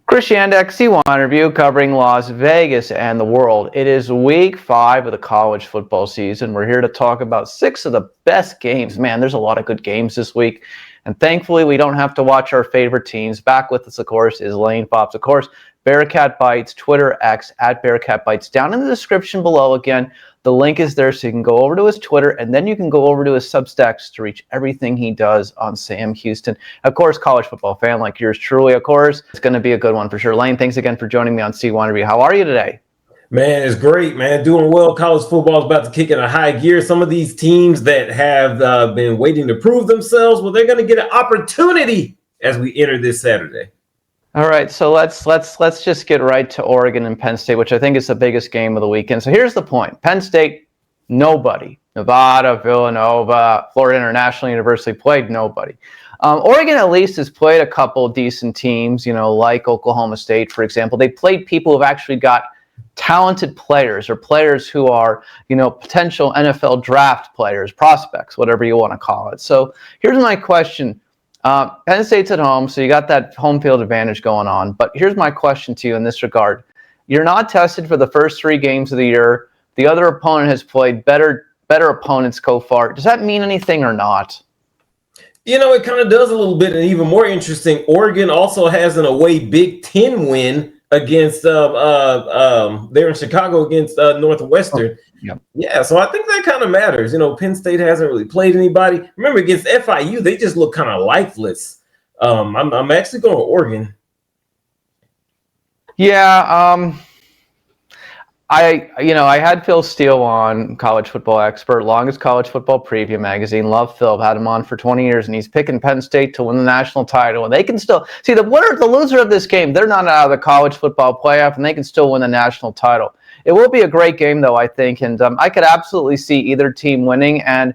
Chris Yandeck, C1 Review, covering Las Vegas and the world. It is week 5 of the college football season. We're here to talk about 6 of the best games. Man, there's a lot of good games this week. And thankfully, we don't have to watch our favorite teams. Back with us, of course, is Lane Fobbs. Of course, Bearkat Bites, Twitter, X, at Bearkat Bites. Down in the description below, again, the link is there so you can go over to his Twitter, and then you can go over to his Substacks to reach everything he does on Sam Houston. Of course, college football fan like yours truly, of course. It's going to be a good one for sure. Lane, thanks again for joining me on C1 Review. How are you today? Man, it's great, man. Doing well. College football is about to kick in a high gear. Some of these teams that have been waiting to prove themselves, well, they're going to get an opportunity as we enter this Saturday. All right, so let's just get right to Oregon and Penn State, which I think is the biggest game of the weekend. So here's the point. Penn State, nobody. Nevada, Villanova, Florida International University played nobody. Oregon at least has played a couple decent teams, like Oklahoma State, for example. They played people who've actually got talented players or players who are, potential NFL draft players, prospects, whatever you want to call it. So here's my question. Penn State's at home, so you got that home field advantage going on. But here's my question to you in this regard. You're not tested for the first 3 games of the year. The other opponent has played better opponents so far. Does that mean anything or not? It kind of does a little bit. And even more interesting, Oregon also has an away Big Ten win against they're in Chicago against Northwestern. Yeah, so I think that kind of matters. Penn State hasn't really played anybody. Remember, against FIU, they just look kind of lifeless. I'm actually going to Oregon. Yeah, I had Phil Steele on, College Football Expert, longest college football preview magazine. Love Phil, had him on for 20 years, and he's picking Penn State to win the national title. And they can still see the loser of this game. They're not out of the college football playoff, and they can still win the national title. It will be a great game, though, I think, and I could absolutely see either team winning. And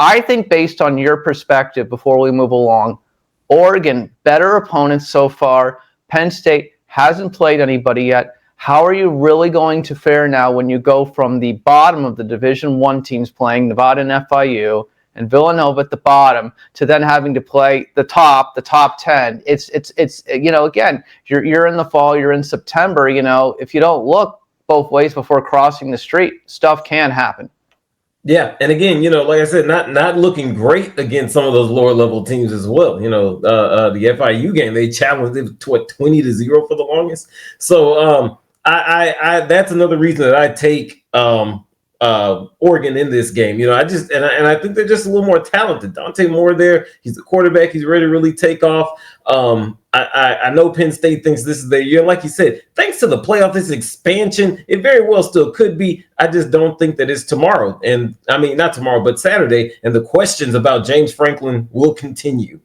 I think, based on your perspective, before we move along, Oregon, better opponents so far. Penn State hasn't played anybody yet. How are you really going to fare now when you go from the bottom of the Division I teams playing Nevada and FIU and Villanova at the bottom to then having to play the top 10? It's again, you're in the fall, you're in September. If you don't look both ways before crossing the street, stuff can happen. Yeah, and again, like I said, not looking great against some of those lower level teams as well. The FIU game, they challenged it to 20-0 for the longest. So I that's another reason that I take Oregon in this game. I think they're just a little more talented. Dante Moore there, he's the quarterback. He's ready to really take off. I know Penn State thinks this is their year. Like you said, thanks to the playoff, this expansion, it very well still could be. I just don't think that it's tomorrow. And I mean, not tomorrow, but Saturday. And the questions about James Franklin will continue.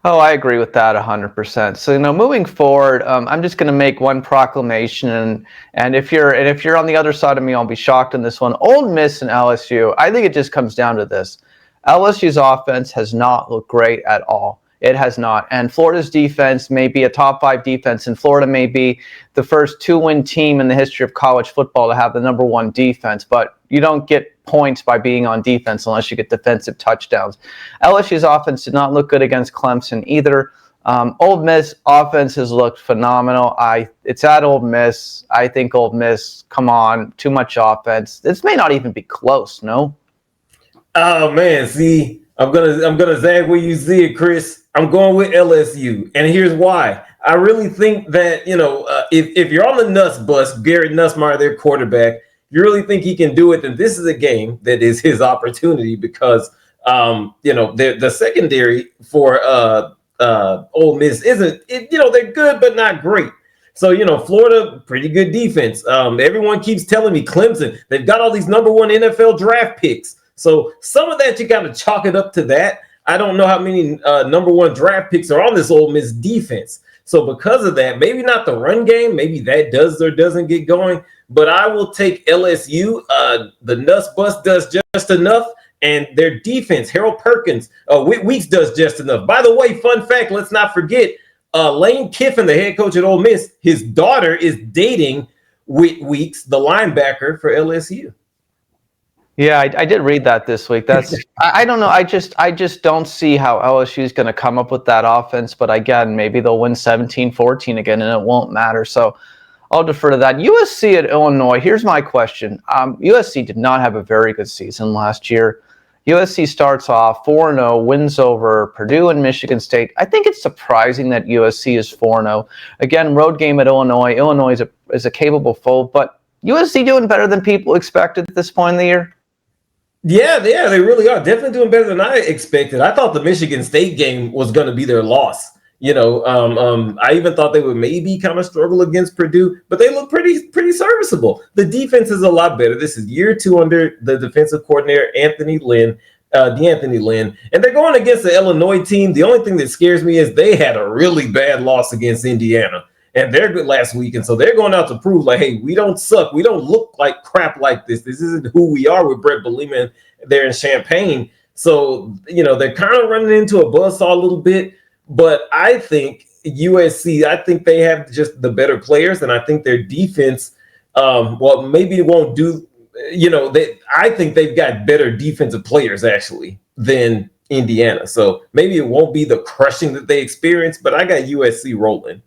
Oh, I agree with that 100%. So, moving forward, I'm just going to make one proclamation, and if you're on the other side of me, I'll be shocked in this one. Ole Miss and LSU, I think it just comes down to this. LSU's offense has not looked great at all. It has not. And Florida's defense may be a top 5 defense, and Florida may be the first 2-win team in the history of college football to have the number 1 defense. But you don't get points by being on defense unless you get defensive touchdowns. LSU's offense did not look good against Clemson either. Ole Miss offense has looked phenomenal. It's at Ole Miss. I think Ole Miss, come on, too much offense. This may not even be close, no? Oh man, see, I'm gonna zag where you see it, Chris. I'm going with LSU, and here's why. I really think that if you're on the Nuss bus, Garrett Nussmeier, their quarterback, you really think he can do it, then this is a game that is his opportunity because the secondary for Ole Miss they're good but not great. So Florida, pretty good defense. Everyone keeps telling me Clemson, they've got all these number 1 NFL draft picks. So some of that you got to chalk it up to that. I don't know how many number 1 draft picks are on this Ole Miss defense. So because of that, maybe not the run game, maybe that does or doesn't get going. But I will take LSU. The Nuss bus does just enough, and their defense, Harold Perkins, Weeks does just enough. By the way, fun fact, let's not forget, Lane Kiffin, the head coach at Ole Miss, his daughter is dating Weeks, the linebacker for LSU. Yeah, I did read that this week. I don't know. I just don't see how LSU is going to come up with that offense. But again, maybe they'll win 17-14 again, and it won't matter. So I'll defer to that. USC at Illinois. Here's my question. USC did not have a very good season last year. USC starts off 4-0, wins over Purdue and Michigan State. I think it's surprising that USC is 4-0. Again, road game at Illinois. Illinois is a capable foe, but USC doing better than people expected at this point in the year? Yeah, they really are. Definitely doing better than I expected. I thought the Michigan State game was going to be their loss. I even thought they would maybe kind of struggle against Purdue, but they look pretty serviceable. The defense is a lot better. This is year 2 under the defensive coordinator, Anthony Lynn, and they're going against the Illinois team. The only thing that scares me is they had a really bad loss against Indiana, and they're good last week. And so they're going out to prove like, hey, we don't suck. We don't look like crap like this. This isn't who we are with Brett Bielema there in Champaign. So, they're kind of running into a buzzsaw a little bit. But I think USC, I think they have just the better players. And I think their defense, maybe it won't do, I think they've got better defensive players actually than Indiana. So maybe it won't be the crushing that they experienced, but I got USC rolling.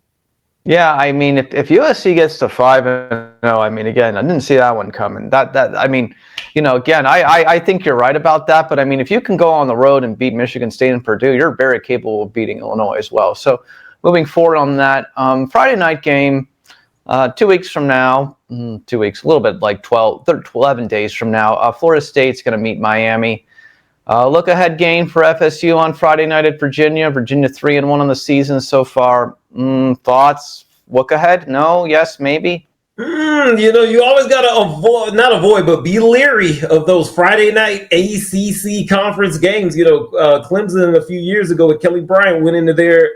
Yeah, I mean, if USC gets to 5-0, I mean, again, I didn't see that one coming. I mean, again, I think you're right about that. But I mean, if you can go on the road and beat Michigan State and Purdue, you're very capable of beating Illinois as well. So moving forward on that, Friday night game, 2 weeks from now, 2 weeks, a little bit like 11 days from now, Florida State's going to meet Miami. Look ahead game for FSU on Friday night at Virginia. Virginia 3-1 on the season so far. Thoughts? Look ahead? No? Yes? Maybe? You always got to not avoid, but be leery of those Friday night ACC conference games. Clemson a few years ago with Kelly Bryant went into there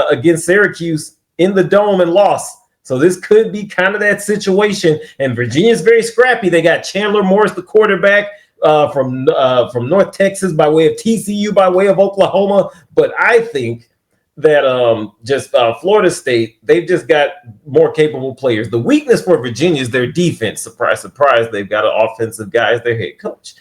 against Syracuse in the Dome and lost. So this could be kind of that situation. And Virginia's very scrappy. They got Chandler Morris, the quarterback, from North Texas by way of TCU, by way of Oklahoma. But I think that Florida State, they've just got more capable players. The weakness for Virginia is their defense. Surprise, surprise. They've got an offensive guy as their head coach.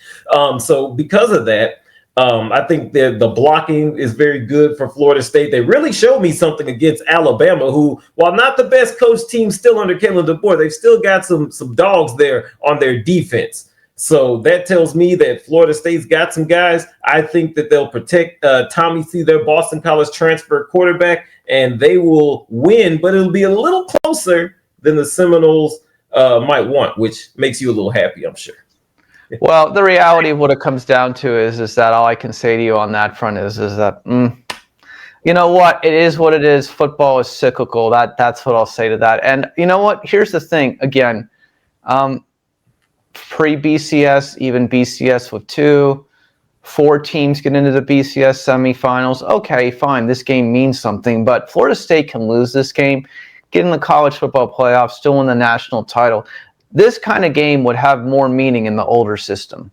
So because of that, I think that the blocking is very good for Florida State. They really showed me something against Alabama, who, while not the best coach team still under Kalen DeBoer, they've still got some dogs there on their defense. So that tells me that Florida State's got some guys. I think that they'll protect Tommy C, their Boston College transfer quarterback, and they will win, but it'll be a little closer than the Seminoles might want, which makes you a little happy, I'm sure. Well, the reality of what it comes down to is that all I can say to you on that front is that, you know what? It is what it is. Football is cyclical. That's what I'll say to that. And you know what? Here's the thing. Again, pre-BCS, even BCS with 4 teams get into the BCS semifinals. Okay, fine. This game means something. But Florida State can lose this game, get in the college football playoffs, still win the national title. This kind of game would have more meaning in the older system.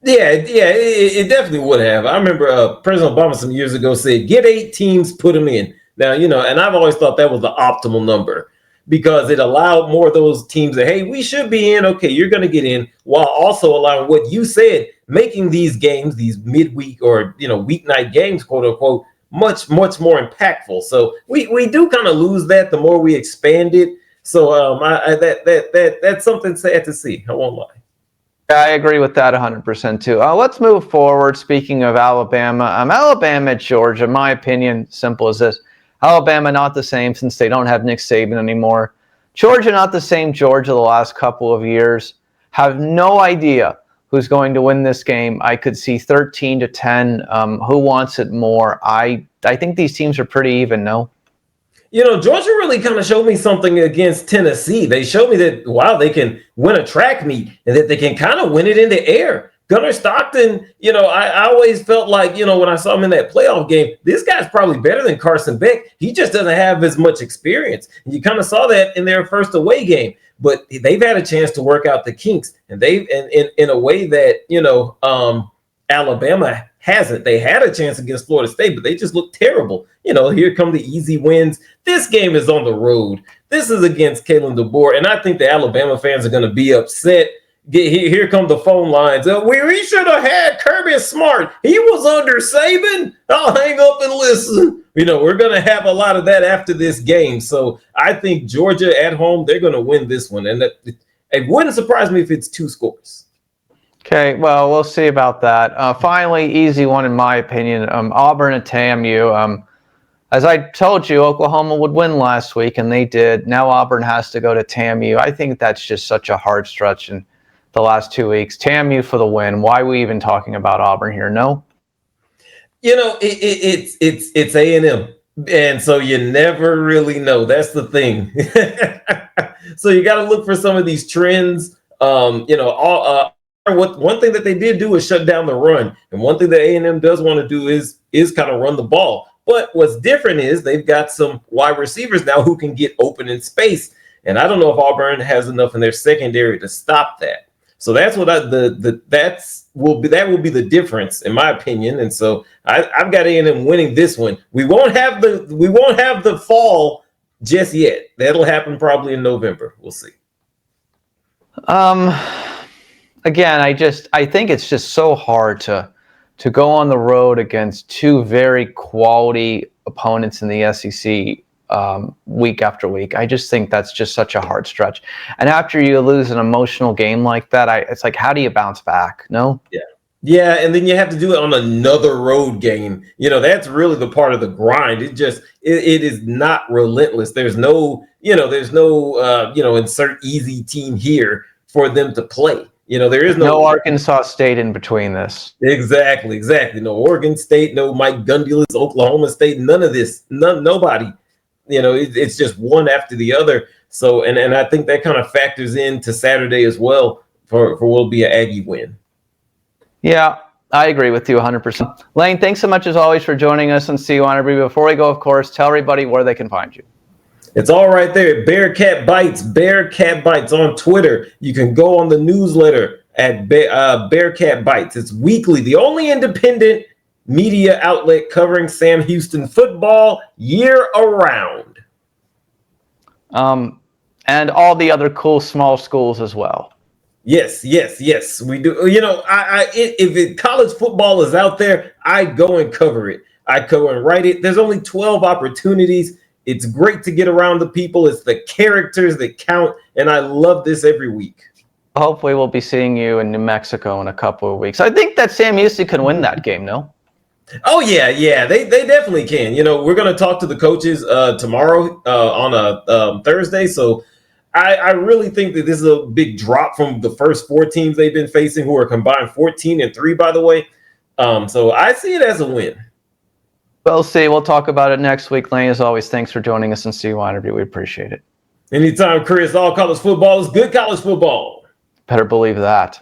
Yeah, it definitely would have. I remember President Obama some years ago said, get 8 teams, put them in. Now, and I've always thought that was the optimal number because it allowed more of those teams that, hey, we should be in. Okay, you're going to get in, while also allowing what you said, making these games, these midweek or, weeknight games, quote unquote, much, much more impactful. So we do kind of lose that the more we expand it. So that's something sad to see. I won't lie. I agree with that 100% too. Let's move forward. Speaking of Alabama, Alabama at Georgia, my opinion, simple as this. Alabama not the same since they don't have Nick Saban anymore. Georgia not the same Georgia the last couple of years. Have no idea who's going to win this game. I could see 13-10. Who wants it more? I think these teams are pretty even, no? Georgia really kind of showed me something against Tennessee. They showed me that, wow, they can win a track meet and that they can kind of win it in the air. Gunnar Stockton, I always felt like, when I saw him in that playoff game, this guy's probably better than Carson Beck. He just doesn't have as much experience. And you kind of saw that in their first away game. But they've had a chance to work out the kinks. And they've, in a way that, Alabama hasn't. They had a chance against Florida State, but they just look terrible. Here come the easy wins. This game is on the road. This is against Kalen DeBoer, and I think the Alabama fans are going to be upset. Here come the phone lines. We should have had Kirby Smart. He was under Saban. I'll hang up and listen. We're going to have a lot of that after this game. So I think Georgia at home, they're going to win this one. And it wouldn't surprise me if it's 2 scores. Okay, well, we'll see about that. Finally, easy one in my opinion, Auburn at TAMU. As I told you, Oklahoma would win last week, and they did. Now Auburn has to go to TAMU. I think that's just such a hard stretch in the last 2 weeks. TAMU for the win. Why are we even talking about Auburn here? No? It's A&M. And so you never really know. That's the thing. So you got to look for some of these trends. One thing that they did do is shut down the run. And one thing that A&M does want to do is kind of run the ball. But what's different is they've got some wide receivers now who can get open in space. And I don't know if Auburn has enough in their secondary to stop that. So that's what that will be the difference in my opinion. And so I've got A&M winning this one. We won't have the fall just yet. That'll happen probably in November. We'll see. Again, I think it's just so hard to go on the road against 2 very quality opponents in the SEC week after week. I just think that's just such a hard stretch. And after you lose an emotional game like that, it's like, how do you bounce back? No? Yeah, and then you have to do it on another road game. That's really the part of the grind. It is not relentless. There's no insert easy team here for them to play. There is no Arkansas State in between this. Exactly. No Oregon State, no Mike Gundy's Oklahoma State, none of this, nobody. It's just one after the other. So, and I think that kind of factors into Saturday as well for what will be an Aggie win. Yeah, I agree with you 100%. Lane, thanks so much as always for joining us on See On Every. Before we go, of course, tell everybody where they can find you. It's all right there. Bearkat Bites on Twitter. You can go on the newsletter at Bearkat Bites. It's weekly, the only independent media outlet covering Sam Houston football year around. And all the other cool small schools as well. Yes, we do. If college football is out there, I go and cover it. I go and write it. There's only 12 opportunities. It's great to get around the people. It's the characters that count, and I love this every week. Hopefully we'll be seeing you in New Mexico in a couple of weeks. I think that Sam Houston can win that game, no? Oh, yeah, they definitely can. We're going to talk to the coaches tomorrow on a Thursday, so I really think that this is a big drop from the first 4 teams they've been facing, who are combined 14-3, by the way. So I see it as a win. We'll see. We'll talk about it next week. Lane, as always, thanks for joining us on See You On Every. We appreciate it. Anytime, Chris. All college football is good college football. Better believe that.